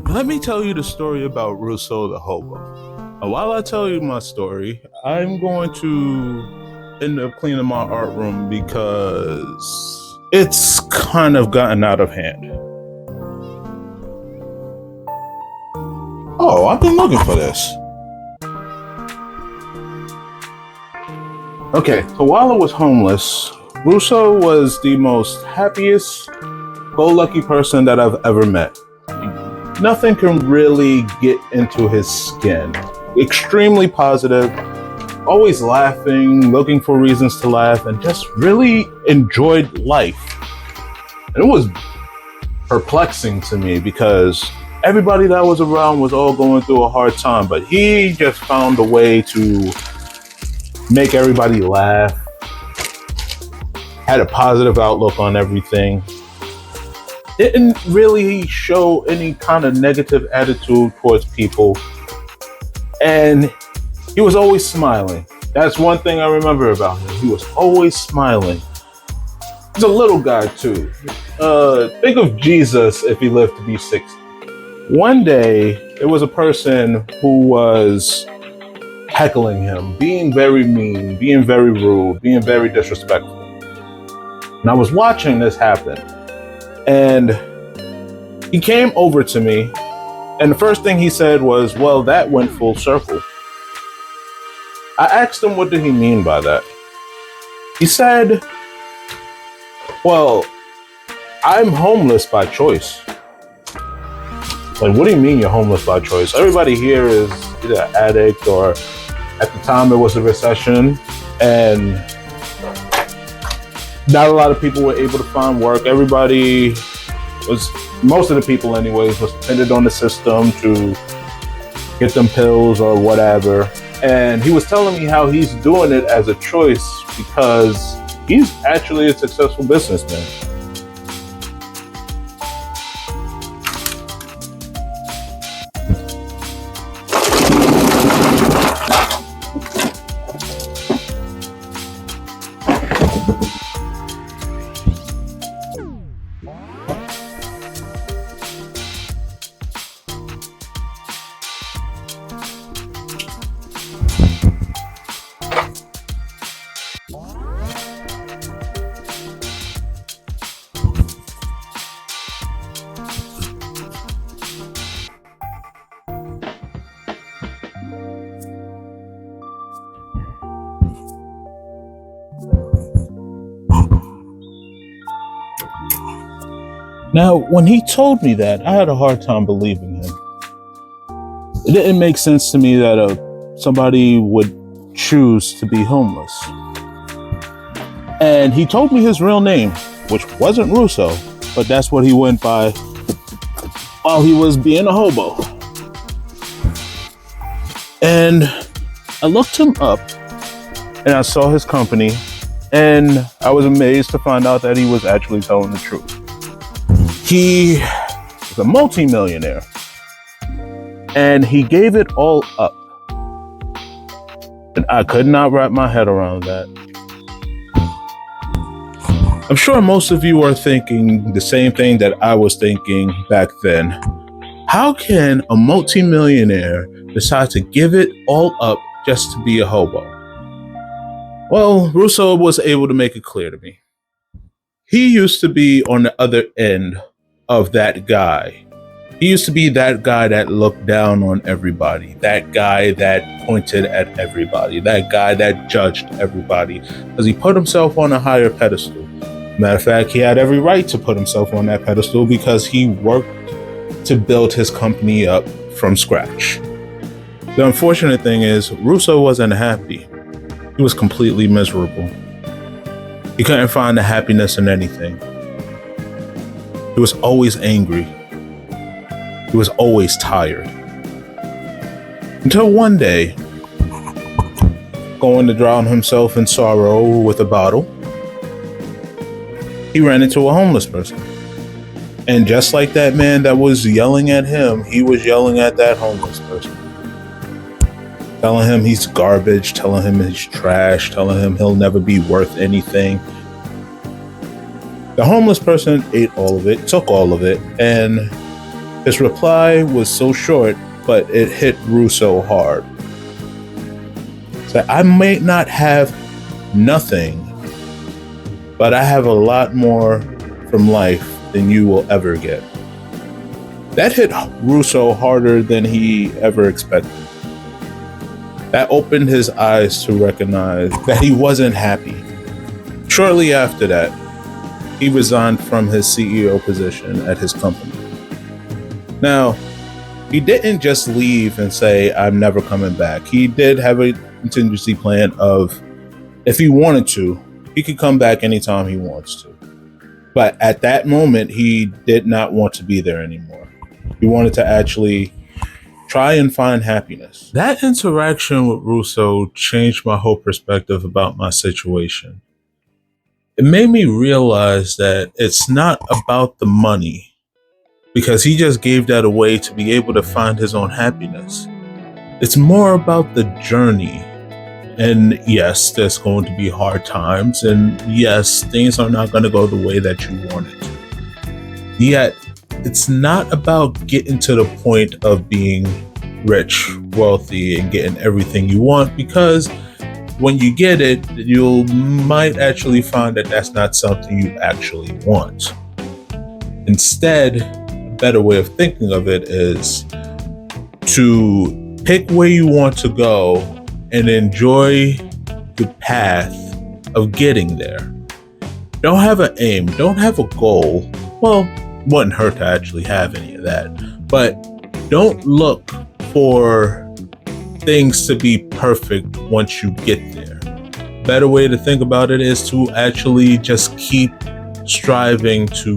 Let me tell you the story about Russo the Hobo. While I tell you my story, I'm going to end up cleaning my art room because it's kind of gotten out of hand. Oh, I've been looking for this. Okay, so while I was homeless, Russo was the most happiest, go-lucky person that I've ever met. Nothing can really get into his skin. Extremely positive, always laughing, looking for reasons to laugh, and just really enjoyed life. And it was perplexing to me because everybody that was around was all going through a hard time, but he just found a way to make everybody laugh, had a positive outlook on everything. Didn't really show any kind of negative attitude towards people. And he was always smiling. That's one thing I remember about him. He was always smiling. He's a little guy too. Think of Jesus if he lived to be 60. One day, there was a person who was heckling him, being very mean, being very rude, being very disrespectful. And I was watching this happen. And he came over to me, and the first thing he said was, well, that went full circle. I asked him, what did he mean by that? He said, well, I'm homeless by choice. Like, what do you mean you're homeless by choice? Everybody here is either an addict or at the time it was a recession and not a lot of people were able to find work. Everybody most of the people anyways, was dependent on the system to get them pills or whatever. And he was telling me how he's doing it as a choice because he's actually a successful businessman. Now, when he told me that, I had a hard time believing him. It didn't make sense to me that somebody would choose to be homeless. And he told me his real name, which wasn't Russo, but that's what he went by while he was being a hobo. And I looked him up and I saw his company, and I was amazed to find out that he was actually telling the truth. He was a multi-millionaire, and he gave it all up. And I could not wrap my head around that. I'm sure most of you are thinking the same thing that I was thinking back then. How can a multi-millionaire decide to give it all up just to be a hobo? Well, Russo was able to make it clear to me. He used to be on the other end of that guy. He used to be that guy that looked down on everybody, that guy that pointed at everybody, that guy that judged everybody, because he put himself on a higher pedestal. Matter of fact, he had every right to put himself on that pedestal because he worked to build his company up from scratch. The unfortunate thing is, Russo wasn't happy. He was completely miserable. He couldn't find the happiness in anything. He was always angry. He was always tired. Until one day, going to drown himself in sorrow with a bottle, he ran into a homeless person. And just like that man that was yelling at him, he was yelling at that homeless person. Telling him he's garbage, telling him he's trash, telling him he'll never be worth anything. The homeless person ate all of it, took all of it, and His reply was so short, but it hit Russo hard. So I may not have nothing, but I have a lot more from life than you will ever get. That hit Russo harder than he ever expected. That opened his eyes to recognize that he wasn't happy. Shortly after that, he resigned from his CEO position at his company. Now, he didn't just leave and say, I'm never coming back. He did have a contingency plan of, if he wanted to, he could come back anytime he wants to. But at that moment, he did not want to be there anymore. He wanted to actually try and find happiness. That interaction with Russo changed my whole perspective about my situation. It made me realize that it's not about the money, because he just gave that away to be able to find his own happiness. It's more about the journey. And yes, there's going to be hard times, and yes, things are not going to go the way that you want it to. Yet, it's not about getting to the point of being rich, wealthy, and getting everything you want, because when you get it, you might actually find that that's not something you actually want. Instead, a better way of thinking of it is to pick where you want to go and enjoy the path of getting there. Don't have an aim, don't have a goal. Well, wouldn't hurt to actually have any of that, but don't look for things to be perfect once you get there. Better way to think about it is to actually just keep striving to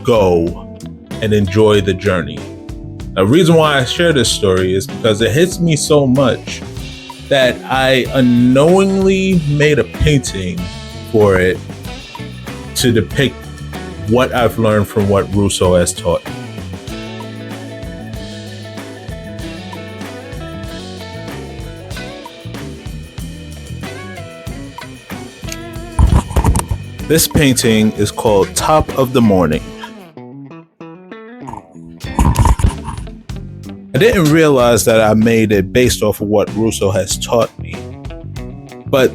go and enjoy the journey. The reason why I share this story is because it hits me so much that I unknowingly made a painting for it to depict what I've learned from what Russo has taught me. This painting is called Top of the Morning. I didn't realize that I made it based off of what Russo has taught me. But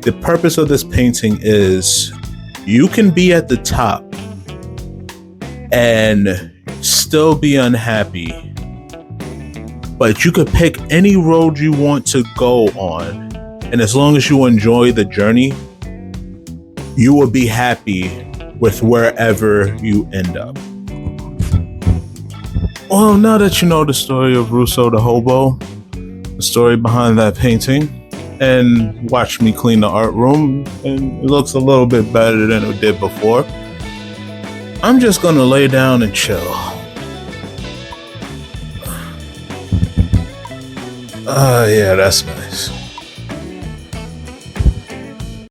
the purpose of this painting is you can be at the top and still be unhappy, but you could pick any road you want to go on. And as long as you enjoy the journey, you will be happy with wherever you end up. Well, now that you know the story of Russo the Hobo, the story behind that painting, and watch me clean the art room, and it looks a little bit better than it did before, I'm just gonna lay down and chill. Yeah, that's nice.